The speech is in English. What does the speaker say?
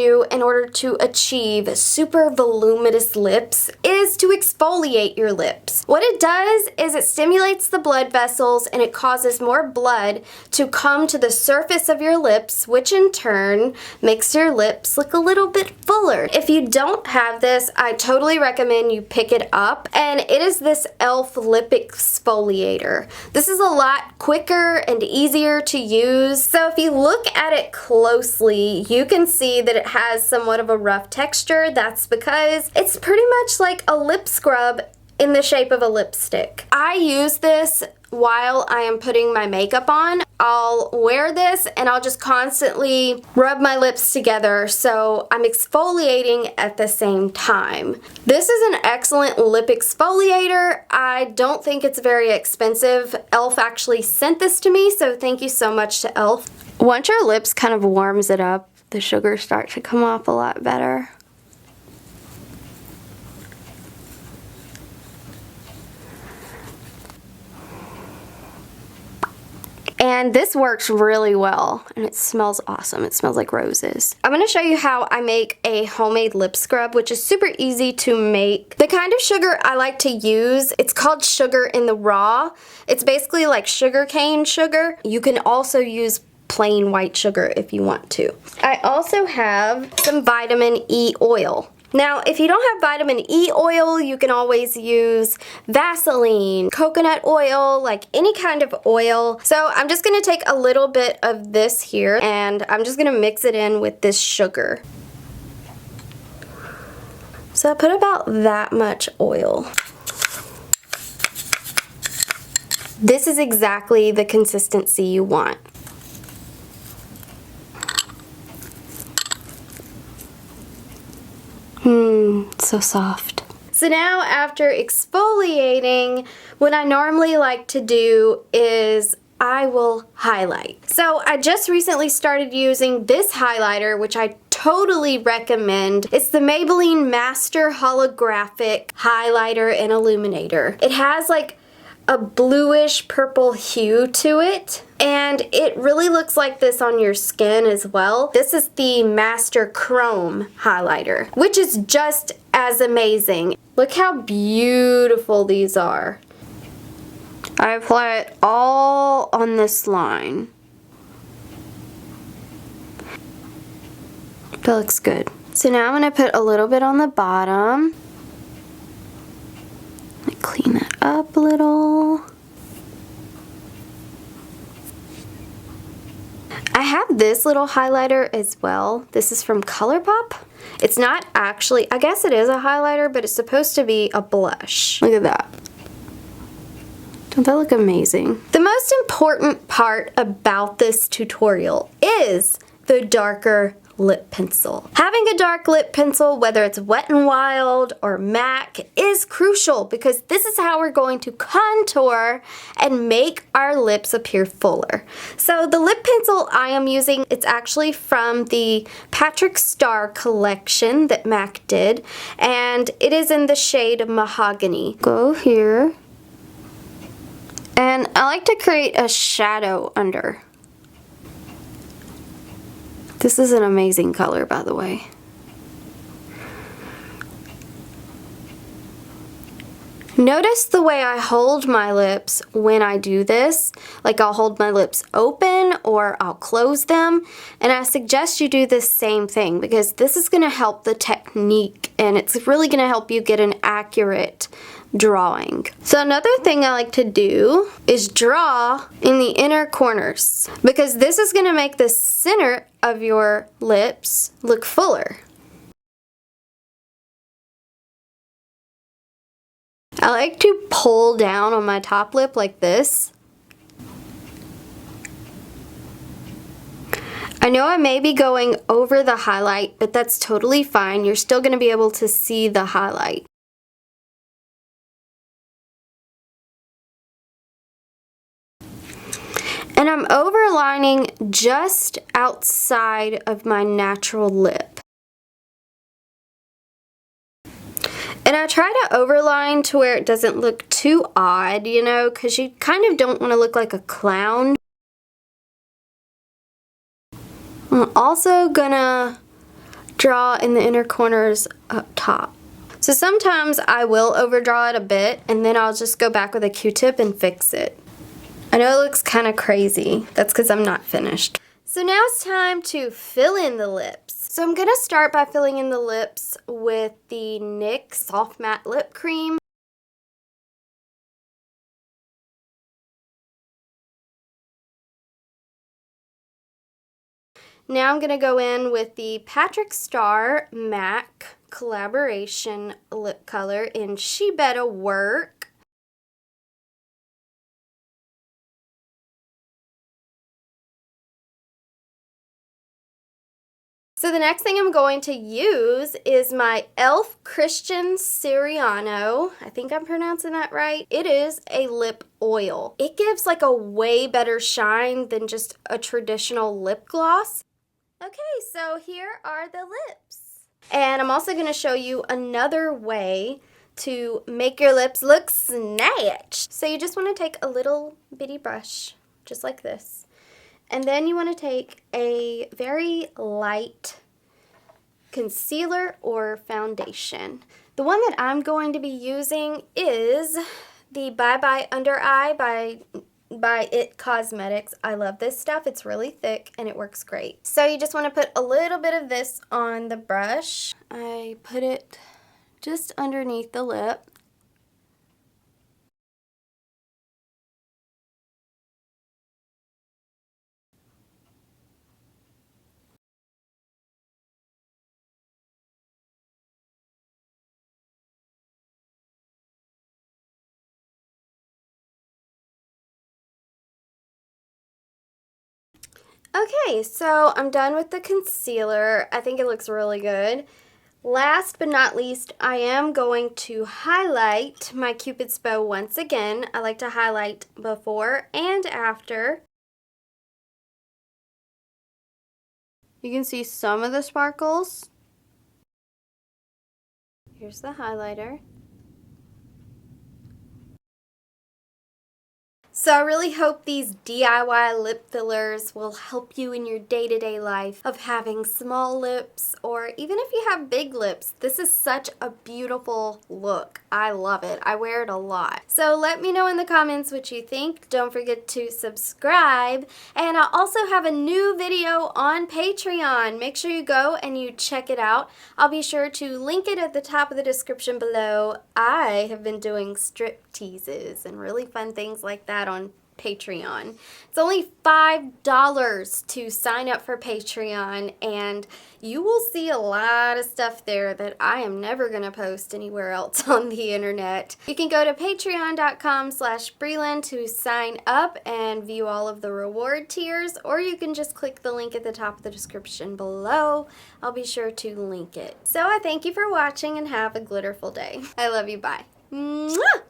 do in order to achieve super voluminous lips is to exfoliate your lips. What it does is it stimulates the blood vessels and it causes more blood to come to the surface of your lips, which in turn makes your lips look a little bit fuller. If you don't have this, I totally recommend you pick it up, and it is this e.l.f. lip exfoliator. This is a lot quicker and easier to use. So if you look at it closely, you can see that it has somewhat of a rough texture. That's because it's pretty much like a lip scrub in the shape of a lipstick. I use this while I am putting my makeup on. I'll wear this and I'll just constantly rub my lips together, so I'm exfoliating at the same time. This is an excellent lip exfoliator. I don't think it's very expensive. e.l.f. actually sent this to me, so thank you so much to e.l.f. Once your lips kind of warms it up, the sugars start to come off a lot better. And this works really well, and it smells awesome. It smells like roses. I'm gonna show you how I make a homemade lip scrub, which is super easy to make. The kind of sugar I like to use, it's called sugar in the raw. It's basically like sugar cane sugar. You can also use plain white sugar if you want to. I also have some vitamin E oil. Now, if you don't have vitamin E oil, you can always use Vaseline, coconut oil, like any kind of oil. So I'm just gonna take a little bit of this here and I'm just gonna mix it in with this sugar. So I put about that much oil. This is exactly the consistency you want. So soft. So now after exfoliating, what I normally like to do is I will highlight. So I just recently started using this highlighter, which I totally recommend. It's the Maybelline Master Holographic Highlighter and Illuminator. It has like a bluish purple hue to it, and it really looks like this on your skin as well. This is the Master Chrome highlighter, which is just as amazing. Look how beautiful these are. I apply it all on this line. That looks good. So now I'm going to put a little bit on the bottom. Clean that up a little. I have this little highlighter as well. This is from ColourPop. It's not actually, I guess it is a highlighter, but it's supposed to be a blush. Look at that. Don't that look amazing? The most important part about this tutorial is the darker lip pencil. Having a dark lip pencil, whether it's Wet n Wild or MAC, is crucial because this is how we're going to contour and make our lips appear fuller. So the lip pencil I am using, it's actually from the Patrick Star collection that MAC did, and it is in the shade Mahogany. Go here, and I like to create a shadow under. This is an amazing color, by the way. Notice the way I hold my lips when I do this. Like I'll hold my lips open or I'll close them. And I suggest you do the same thing because this is going to help the technique and it's really going to help you get an accurate drawing. So another thing I like to do is draw in the inner corners because this is going to make the center of your lips look fuller. I like to pull down on my top lip like this. I know I may be going over the highlight, but that's totally fine. You're still going to be able to see the highlight. And I'm overlining just outside of my natural lip. And I try to overline to where it doesn't look too odd, you know, because you kind of don't want to look like a clown. I'm also gonna draw in the inner corners up top. So sometimes I will overdraw it a bit, and then I'll just go back with a Q-tip and fix it. I know it looks kind of crazy. That's because I'm not finished. So now it's time to fill in the lips. So I'm going to start by filling in the lips with the NYX Soft Matte Lip Cream. Now I'm going to go in with the Patrick Star MAC Collaboration Lip Color in She Better Work. So the next thing I'm going to use is my e.l.f. Christian Siriano. I think I'm pronouncing that right. It is a lip oil. It gives like a way better shine than just a traditional lip gloss. Okay, so here are the lips. And I'm also going to show you another way to make your lips look snatched. So you just want to take a little bitty brush, just like this. And then you want to take a very light concealer or foundation. The one that I'm going to be using is the Bye Bye Under Eye by It Cosmetics. I love this stuff. It's really thick and it works great. So you just want to put a little bit of this on the brush. I put it just underneath the lip. Okay, so I'm done with the concealer. I think it looks really good. Last but not least, I am going to highlight my Cupid's bow once again. I like to highlight before and after. You can see some of the sparkles. Here's the highlighter. So I really hope these DIY lip fillers will help you in your day-to-day life of having small lips, or even if you have big lips. This is such a beautiful look. I love it. I wear it a lot. So let me know in the comments what you think. Don't forget to subscribe. And I also have a new video on Patreon. Make sure you go and you check it out. I'll be sure to link it at the top of the description below. I have been doing strip teases and really fun things like that on Patreon. It's only $5 to sign up for Patreon, and you will see a lot of stuff there that I am never going to post anywhere else on the internet. You can go to patreon.com/Breland to sign up and view all of the reward tiers, or you can just click the link at the top of the description below. I'll be sure to link it. So I thank you for watching and have a glitterful day. I love you. Bye. Mwah!